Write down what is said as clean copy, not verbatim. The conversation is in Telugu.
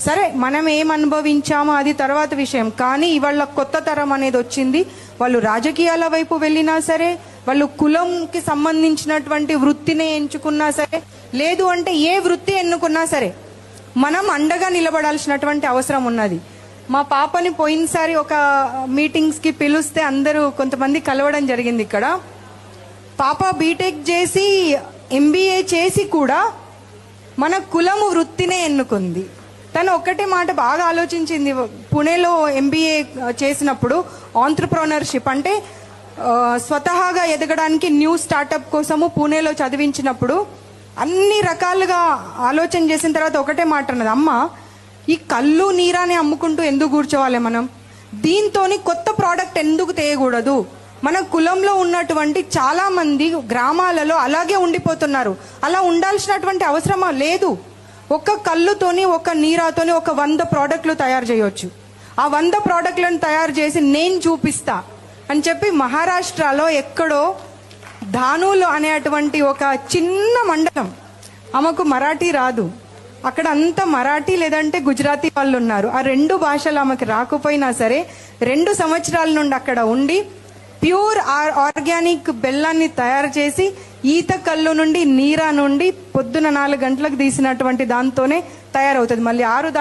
సరే మనం ఏం అనుభవించామో అది తర్వాత విషయం. కానీ ఇవాళ కొత్త తరం అనేది వచ్చింది. వాళ్ళు రాజకీయాల వైపు వెళ్ళినా సరే, వాళ్ళు కులంకి సంబంధించినటువంటి వృత్తిని ఎంచుకున్నా సరే, లేదు అంటే ఏ వృత్తి ఎన్నుకున్నా సరే మనం అండగా నిలబడాల్సినటువంటి అవసరం ఉన్నది. మా పాపని పోయినసారి ఒక మీటింగ్స్కి పిలుస్తే అందరూ కొంతమంది కలవడం జరిగింది. ఇక్కడ పాప బీటెక్ చేసి ఎంబీఏ చేసి కూడా మన కులము వృత్తినే ఎన్నుకుంది. తను ఒక్కటే మాట బాగా ఆలోచించింది. పుణేలో ఎంబీఏ చేసినప్పుడు ఆంట్రప్రెన్యూర్షిప్ అంటే స్వతహాగా ఎదగడానికి న్యూ స్టార్టప్ కోసము పూణేలో చదివించినప్పుడు అన్ని రకాలుగా ఆలోచన చేసిన తర్వాత ఒకటే మాట అన్నది, అమ్మ ఈ కళ్ళు నీరాని అమ్ముకుంటూ ఎందుకు కూర్చోవాలి, మనం దీంతోని కొత్త ప్రోడక్ట్ ఎందుకు తేయకూడదు. మన కులంలో ఉన్నటువంటి చాలా మంది గ్రామాలలో అలాగే ఉండిపోతున్నారు. అలా ఉండాల్సినటువంటి అవసరం లేదు. ఒక కళ్ళుతోని ఒక నీరాతోని ఒక 100 ప్రోడక్ట్లు తయారు చేయొచ్చు. ఆ 100 ప్రోడక్ట్లను తయారు చేసి నేను చూపిస్తా అని చెప్పి మహారాష్ట్రలో ఎక్కడో ధానూలు అనేటువంటి ఒక చిన్న మండలం, ఆమెకు మరాఠీ రాదు, అక్కడ అంతా మరాఠీ లేదంటే గుజరాతీ వాళ్ళు ఉన్నారు. ఆ 2 భాషలు ఆమెకు రాకపోయినా సరే 2 సంవత్సరాల నుండి అక్కడ ఉండి ప్యూర్ ఆర్గానిక్ బెల్లాన్ని తయారు చేసి ఈత కళ్ళు నుండి నీరా నుండి పొద్దున 4 గంటలకు తీసినటువంటి దాంతోనే తయారవుతుంది. మళ్ళీ 6